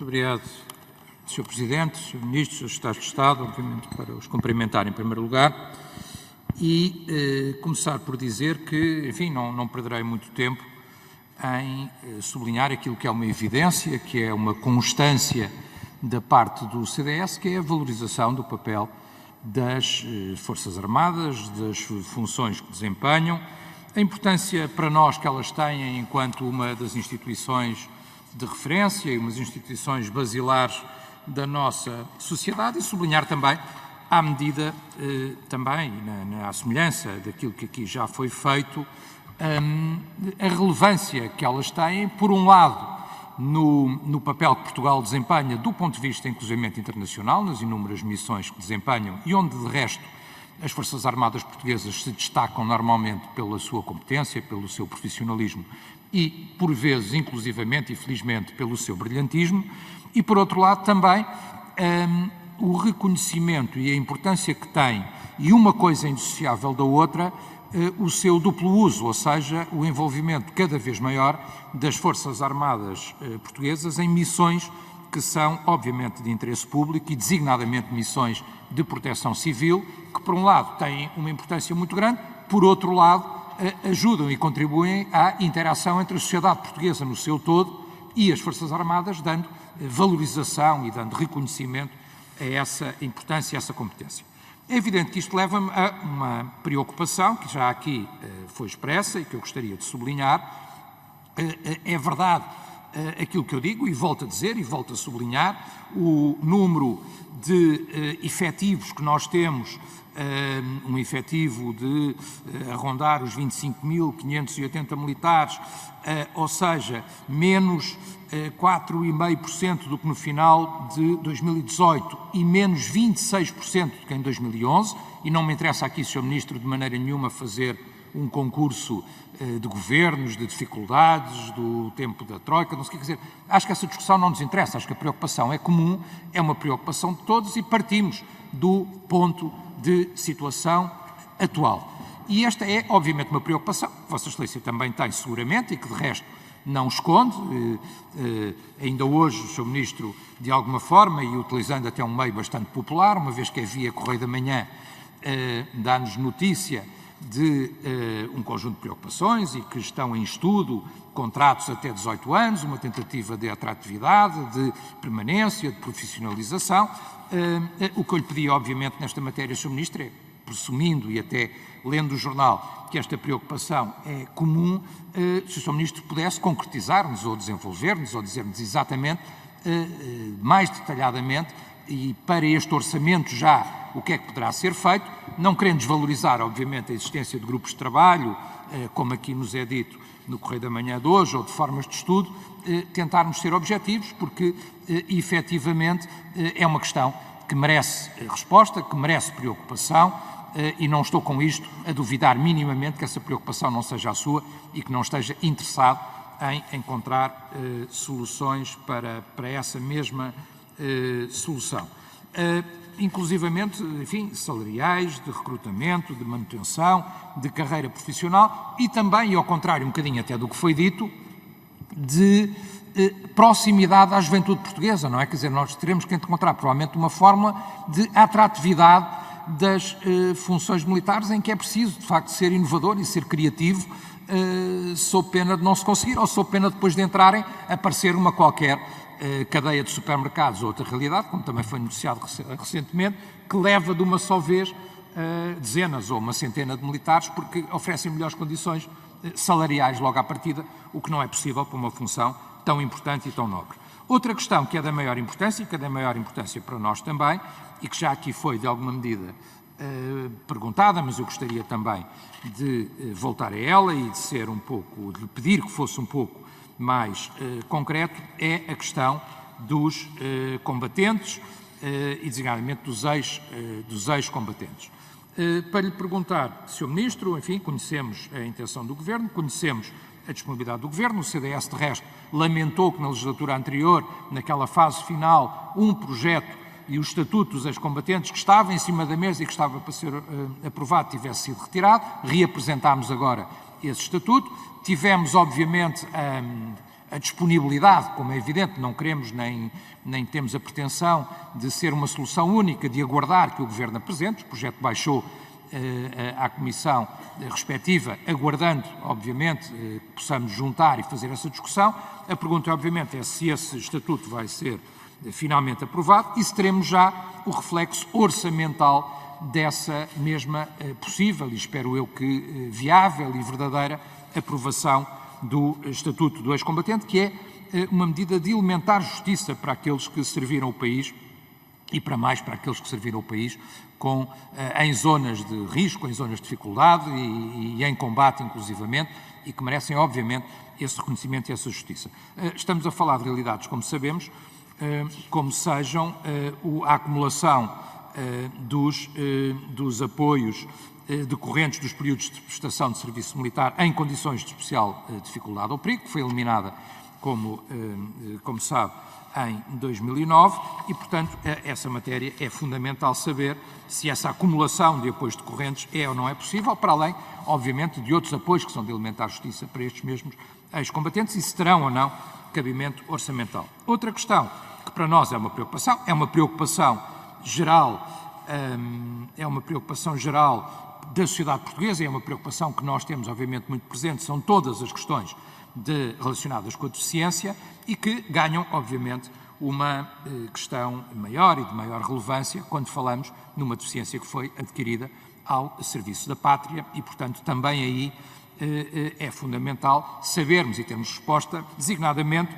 Muito obrigado, Sr. Presidente, Sr. Ministro, Sr. Secretário de Estado, obviamente para os cumprimentar em primeiro lugar e começar por dizer que, enfim, não perderei muito tempo em sublinhar aquilo que é uma evidência, que é uma constância da parte do CDS, que é a valorização do papel das Forças Armadas, das funções que desempenham, a importância para nós que elas têm enquanto uma das instituições de referência e umas instituições basilares da nossa sociedade e sublinhar também, à medida também, à semelhança daquilo que aqui já foi feito, a relevância que elas têm, por um lado, no papel que Portugal desempenha do ponto de vista inclusivamente internacional, nas inúmeras missões que desempenham e onde, de resto, as Forças Armadas portuguesas se destacam normalmente pela sua competência, pelo seu profissionalismo e, por vezes, inclusivamente e felizmente, pelo seu brilhantismo, e, por outro lado, também o reconhecimento e a importância que tem, e uma coisa indissociável da outra, o seu duplo uso, ou seja, o envolvimento cada vez maior das Forças Armadas portuguesas em missões que são, obviamente, de interesse público e, designadamente, missões de proteção civil, que, por um lado, têm uma importância muito grande, por outro lado, ajudam e contribuem à interação entre a sociedade portuguesa no seu todo e as Forças Armadas, dando valorização e dando reconhecimento a essa importância e a essa competência. É evidente que isto leva-me a uma preocupação, que já aqui foi expressa e que eu gostaria de sublinhar. É verdade aquilo que eu digo, e volto a dizer e volto a sublinhar, o número de efetivos que nós temos, um efetivo de arrondar os 25.580 militares, ou seja, menos 4,5% do que no final de 2018 e menos 26% do que em 2011, e não me interessa aqui, Sr. Ministro, de maneira nenhuma fazer um concurso de governos, de dificuldades, do tempo da Troika, não sei o que dizer. Acho que essa discussão não nos interessa, acho que a preocupação é comum, é uma preocupação de todos e partimos do ponto de situação atual. E esta é, obviamente, uma preocupação que Vossa Excelência também tem, seguramente, e que, de resto, não esconde. Ainda hoje o Sr. Ministro, de alguma forma, e utilizando até um meio bastante popular, uma vez que é via Correio da Manhã, dá-nos notícia de um conjunto de preocupações e que estão em estudo contratos até 18 anos, uma tentativa de atratividade, de permanência, de profissionalização. O que eu lhe pedi, obviamente, nesta matéria, Sr. Ministro, é, presumindo e até lendo o jornal, que esta preocupação é comum, se o Sr. Ministro pudesse concretizar-nos ou desenvolver-nos ou dizer-nos exatamente, mais detalhadamente, e para este orçamento já, o que é que poderá ser feito, não querendo desvalorizar, obviamente, a existência de grupos de trabalho, como aqui nos é dito no Correio da Manhã de hoje, ou de formas de estudo, tentarmos ser objetivos, porque, efetivamente, é uma questão que merece resposta, que merece preocupação, e não estou com isto a duvidar minimamente que essa preocupação não seja a sua e que não esteja interessado em encontrar soluções para essa mesma solução. Inclusivamente, enfim, salariais, de recrutamento, de manutenção, de carreira profissional e também, e ao contrário um bocadinho até do que foi dito, de proximidade à juventude portuguesa, não é? Quer dizer, nós teremos que encontrar provavelmente uma fórmula de atratividade das funções militares em que é preciso, de facto, ser inovador e ser criativo, sob pena de não se conseguir ou sob pena depois de entrarem, aparecer uma qualquer cadeia de supermercados ou outra realidade, como também foi noticiado recentemente, que leva de uma só vez dezenas ou uma centena de militares porque oferecem melhores condições salariais logo à partida, o que não é possível para uma função tão importante e tão nobre. Outra questão que é da maior importância, e que é da maior importância para nós também, e que já aqui foi de alguma medida perguntada, mas eu gostaria também de voltar a ela e de ser um pouco, de pedir que fosse um pouco mais concreto, é a questão dos combatentes e, designadamente, dos ex-combatentes. Para lhe perguntar, Sr. Ministro, enfim, conhecemos a intenção do Governo, conhecemos a disponibilidade do Governo, o CDS, de resto, lamentou que na legislatura anterior, naquela fase final, um projeto e o Estatuto dos Ex-Combatentes, que estava em cima da mesa e que estava para ser aprovado, tivesse sido retirado. Reapresentámos agora esse Estatuto. Tivemos, obviamente, a disponibilidade, como é evidente, não queremos nem temos a pretensão de ser uma solução única, de aguardar que o Governo apresente. O projeto baixou à Comissão respectiva, aguardando, obviamente, que possamos juntar e fazer essa discussão. A pergunta, obviamente, é se esse estatuto vai ser finalmente aprovado e se teremos já o reflexo orçamental dessa mesma possível, e espero eu que viável e verdadeira, aprovação do Estatuto do Ex-Combatente, que é uma medida de elementar justiça para aqueles que serviram o país e para aqueles que serviram o país em zonas de risco, em zonas de dificuldade e em combate, inclusivamente, e que merecem, obviamente, esse reconhecimento e essa justiça. Estamos a falar de realidades, como sabemos, como sejam a acumulação dos apoios decorrentes dos períodos de prestação de serviço militar em condições de especial dificuldade ou perigo, que foi eliminada, como sabe, em 2009 e, portanto, essa matéria é fundamental saber se essa acumulação de apoios decorrentes é ou não é possível, para além, obviamente, de outros apoios que são de elementar justiça para estes mesmos ex-combatentes e se terão ou não cabimento orçamental. Outra questão que para nós é uma preocupação geral, da sociedade portuguesa, é uma preocupação que nós temos, obviamente, muito presente, são todas as questões relacionadas com a deficiência e que ganham, obviamente, uma questão maior e de maior relevância quando falamos numa deficiência que foi adquirida ao serviço da pátria e, portanto, também aí é fundamental sabermos e termos resposta, designadamente,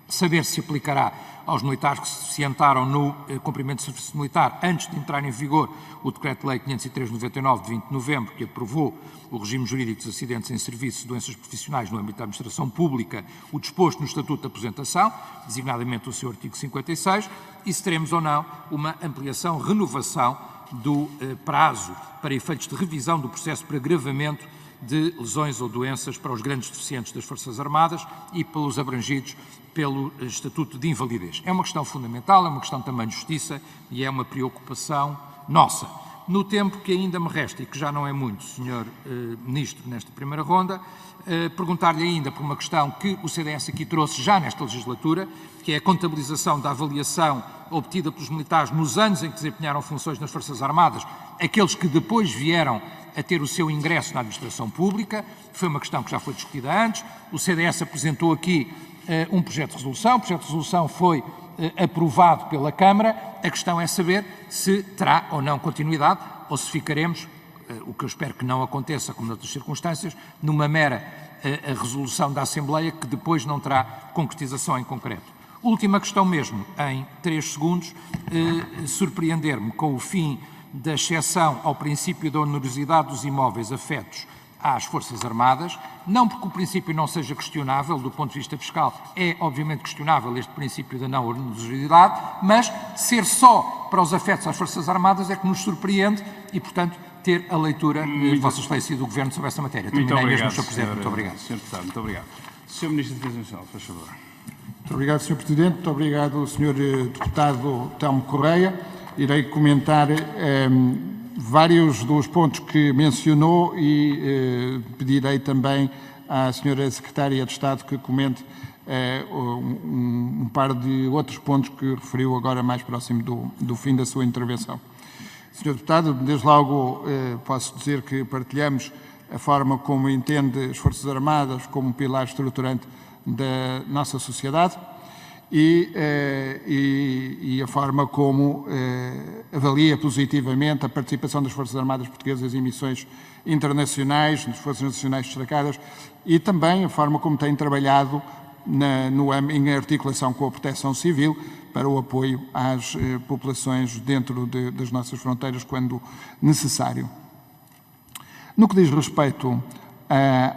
saber se aplicará aos militares que se deficientaram no cumprimento de serviço militar antes de entrar em vigor o Decreto-Lei 503/99 de 20 de novembro, que aprovou o regime jurídico dos acidentes em serviço de doenças profissionais no âmbito da administração pública, o disposto no Estatuto de Aposentação, designadamente o seu artigo 56, e se teremos ou não uma ampliação, renovação do prazo para efeitos de revisão do processo para agravamento de lesões ou doenças para os grandes deficientes das Forças Armadas e pelos abrangidos pelo Estatuto de Invalidez. É uma questão fundamental, é uma questão também de justiça e é uma preocupação nossa. No tempo que ainda me resta, e que já não é muito, Sr. Ministro, nesta primeira ronda, perguntar-lhe ainda por uma questão que o CDS aqui trouxe já nesta legislatura, que é a contabilização da avaliação obtida pelos militares nos anos em que desempenharam funções nas Forças Armadas, aqueles que depois vieram a ter o seu ingresso na administração pública. Foi uma questão que já foi discutida antes. O CDS apresentou aqui um projeto de resolução. O projeto de resolução foi aprovado pela Câmara. A questão é saber se terá ou não continuidade ou se ficaremos, o que eu espero que não aconteça, como noutras circunstâncias, numa mera resolução da Assembleia que depois não terá concretização em concreto. Última questão mesmo, em 3 segundos, surpreender-me com o fim da exceção ao princípio da onerosidade dos imóveis afetos às Forças Armadas, não porque o princípio não seja questionável do ponto de vista fiscal, é obviamente questionável este princípio da não onerosidade, mas ser só para os afetos às Forças Armadas é que nos surpreende e, portanto, ter a leitura de Vossa Excelência e do Governo sobre essa matéria. Terminei mesmo, Sr. Presidente. Muito obrigado. Sr. Deputado, muito obrigado. Sr. Ministro da Defesa Nacional, faz favor. Muito obrigado, Sr. Presidente. Muito obrigado, Sr. Deputado Telmo Correia. Irei comentar vários dos pontos que mencionou e pedirei também à Sra. Secretária de Estado que comente um par de outros pontos que referiu agora mais próximo do fim da sua intervenção. Sr. Deputado, desde logo posso dizer que partilhamos a forma como entende as Forças Armadas como um pilar estruturante da nossa sociedade e a forma como avalia positivamente a participação das Forças Armadas Portuguesas em missões internacionais, nas Forças Nacionais destacadas e também a forma como tem trabalhado em articulação com a Proteção Civil para o apoio às populações dentro das nossas fronteiras quando necessário. No que diz respeito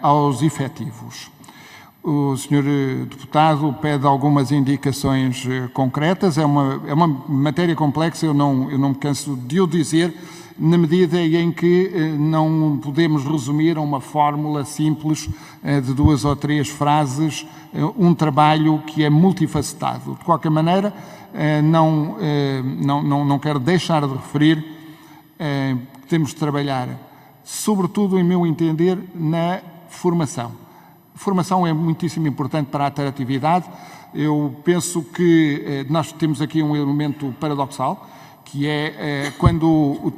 aos efetivos, o Sr. Deputado pede algumas indicações concretas. É uma matéria complexa, eu não me canso de o dizer, na medida em que não podemos resumir a uma fórmula simples de 2 ou 3 frases um trabalho que é multifacetado. De qualquer maneira, não quero deixar de referir que temos de trabalhar, sobretudo, em meu entender, na formação. Formação é muitíssimo importante para a atratividade. Eu penso que nós temos aqui um elemento paradoxal, que é quando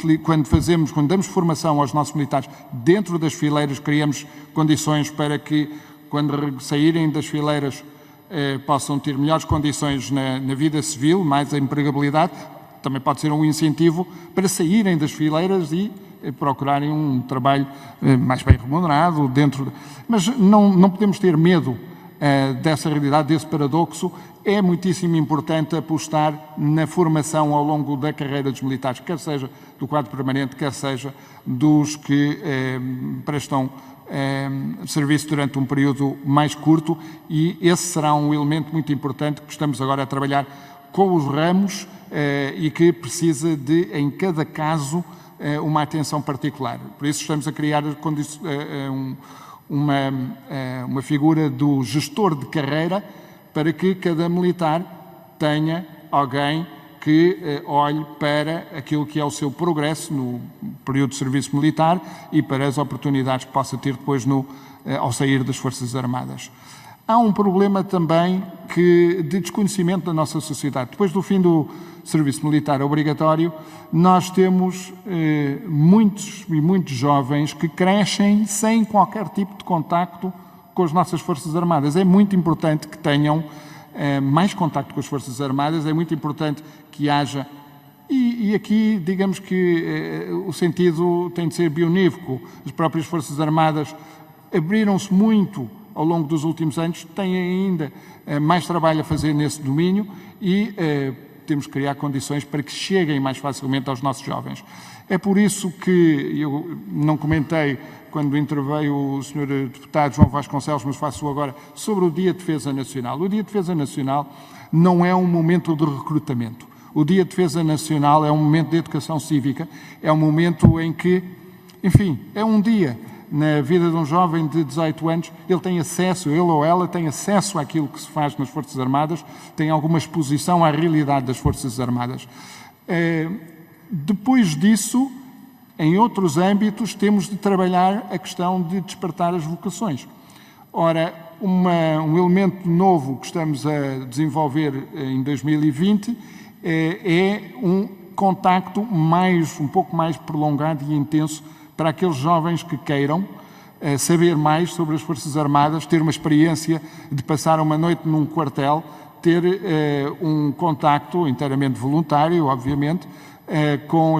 damos formação aos nossos militares dentro das fileiras, criamos condições para que, quando saírem das fileiras, possam ter melhores condições na vida civil, mais a empregabilidade. Também pode ser um incentivo para saírem das fileiras e procurarem um trabalho mais bem remunerado dentro. Mas não podemos ter medo dessa realidade, desse paradoxo. É muitíssimo importante apostar na formação ao longo da carreira dos militares, quer seja do quadro permanente, quer seja dos que prestam serviço durante um período mais curto, e esse será um elemento muito importante que estamos agora a trabalhar com os ramos e que precisa de, em cada caso, uma atenção particular. Por isso estamos a criar uma figura do gestor de carreira, para que cada militar tenha alguém que olhe para aquilo que é o seu progresso no período de serviço militar e para as oportunidades que possa ter depois ao sair das Forças Armadas. Há um problema também de desconhecimento da nossa sociedade. Depois do fim do serviço militar obrigatório, nós temos muitos jovens que crescem sem qualquer tipo de contacto com as nossas Forças Armadas. É muito importante que tenham mais contacto com as Forças Armadas, é muito importante que haja, e aqui digamos que o sentido tem de ser bionívoco. As próprias Forças Armadas abriram-se muito ao longo dos últimos anos, têm ainda mais trabalho a fazer nesse domínio e temos que criar condições para que cheguem mais facilmente aos nossos jovens. É por isso que eu não comentei quando interveio o Sr. Deputado João Vasconcelos, mas faço agora, sobre o Dia de Defesa Nacional. O Dia de Defesa Nacional não é um momento de recrutamento. O Dia de Defesa Nacional é um momento de educação cívica, é um momento em que, enfim, é um dia na vida de um jovem de 18 anos, ele ou ela tem acesso àquilo que se faz nas Forças Armadas, tem alguma exposição à realidade das Forças Armadas. Depois disso, em outros âmbitos, temos de trabalhar a questão de despertar as vocações. Ora, um elemento novo que estamos a desenvolver em 2020 é um contacto um pouco mais prolongado e intenso para aqueles jovens que queiram saber mais sobre as Forças Armadas, ter uma experiência de passar uma noite num quartel, ter um contacto inteiramente voluntário, obviamente, com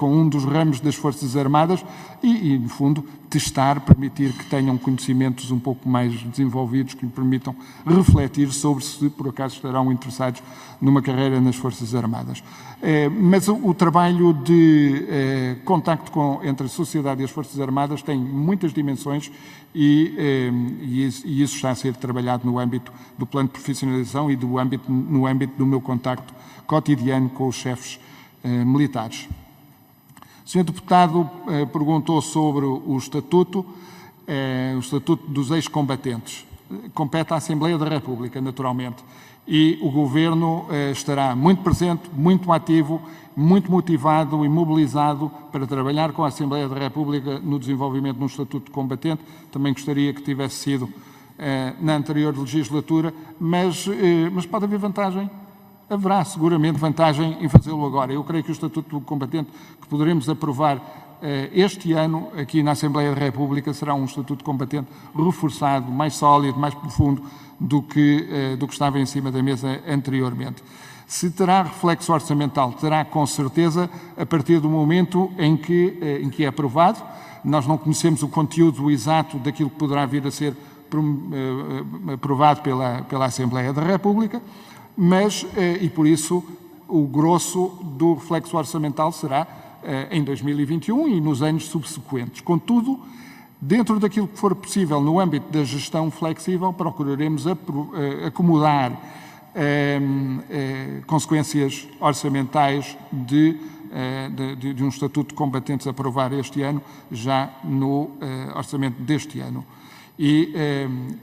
um dos ramos das Forças Armadas e, no fundo, permitir que tenham conhecimentos um pouco mais desenvolvidos, que lhe permitam refletir sobre se, por acaso, estarão interessados numa carreira nas Forças Armadas. Mas o trabalho de contacto entre a sociedade e as Forças Armadas tem muitas dimensões e isso está a ser trabalhado no âmbito do plano de profissionalização e no âmbito do meu contacto cotidiano com os chefes militares. O Sr. Deputado perguntou sobre o Estatuto dos ex-combatentes. Compete à Assembleia da República, naturalmente, e o Governo estará muito presente, muito ativo, muito motivado e mobilizado para trabalhar com a Assembleia da República no desenvolvimento de um Estatuto de Combatente. Também gostaria que tivesse sido na anterior legislatura, mas pode haver vantagem. Haverá seguramente vantagem em fazê-lo agora. Eu creio que o Estatuto do Combatente que poderemos aprovar este ano aqui na Assembleia da República será um Estatuto de Combatente reforçado, mais sólido, mais profundo do que estava em cima da mesa anteriormente. Se terá reflexo orçamental, terá com certeza a partir do momento em que é aprovado. Nós não conhecemos o conteúdo exato daquilo que poderá vir a ser aprovado pela Assembleia da República, mas, e por isso, o grosso do reflexo orçamental será em 2021 e nos anos subsequentes. Contudo, dentro daquilo que for possível no âmbito da gestão flexível, procuraremos acomodar consequências orçamentais de um Estatuto de Combatentes a aprovar este ano, já no orçamento deste ano. E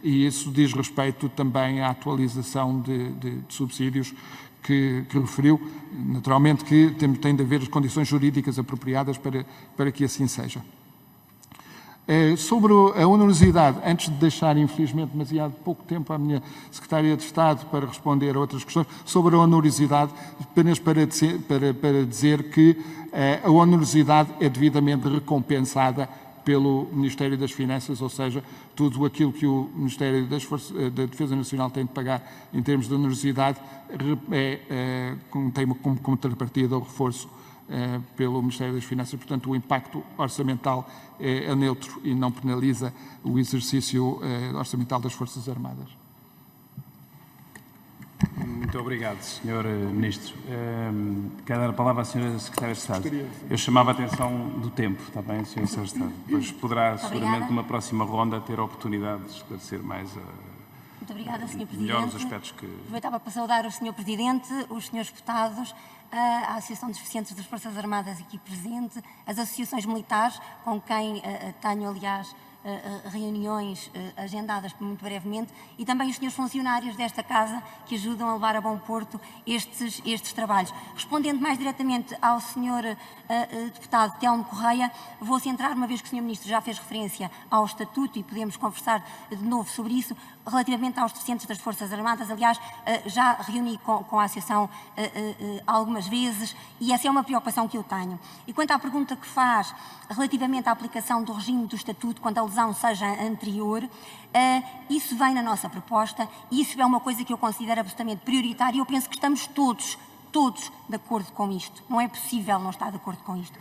isso diz respeito também à atualização de subsídios que referiu. Naturalmente que tem de haver as condições jurídicas apropriadas para que assim seja. Sobre a onerosidade, antes de deixar, infelizmente, demasiado pouco tempo à minha Secretária de Estado para responder a outras questões, sobre a onerosidade, apenas para dizer que a onerosidade é devidamente recompensada pelo Ministério das Finanças, ou seja, tudo aquilo que o Ministério da Defesa Nacional tem de pagar em termos de onerosidade tem como contrapartida o reforço pelo Ministério das Finanças. Portanto, o impacto orçamental é neutro e não penaliza o exercício orçamental das Forças Armadas. Muito obrigado, Sr. Ministro. Quero dar a palavra à Sra. Secretária de Estado. Eu chamava a atenção do tempo, está bem, Sr. Secretário de Estado? Depois poderá, seguramente, numa próxima ronda, ter a oportunidade de esclarecer mais Muito obrigada, Sr. Presidente. melhor os aspectos que... Aproveitava para saudar o Sr. Presidente, os Srs. Deputados, a Associação dos Deficientes das Forças Armadas aqui presente, as associações militares, com quem tenho, aliás, reuniões agendadas muito brevemente, e também os senhores funcionários desta Casa que ajudam a levar a bom porto estes trabalhos. Respondendo mais diretamente ao senhor deputado Telmo Correia, vou centrar, uma vez que o senhor Ministro já fez referência ao Estatuto e podemos conversar de novo sobre isso, relativamente aos deficientes das Forças Armadas. Aliás, já reuni com a Associação algumas vezes e essa é uma preocupação que eu tenho. E quanto à pergunta que faz relativamente à aplicação do regime do Estatuto, quando a lesão seja anterior, isso vem na nossa proposta e isso é uma coisa que eu considero absolutamente prioritária e eu penso que estamos todos de acordo com isto. Não é possível não estar de acordo com isto.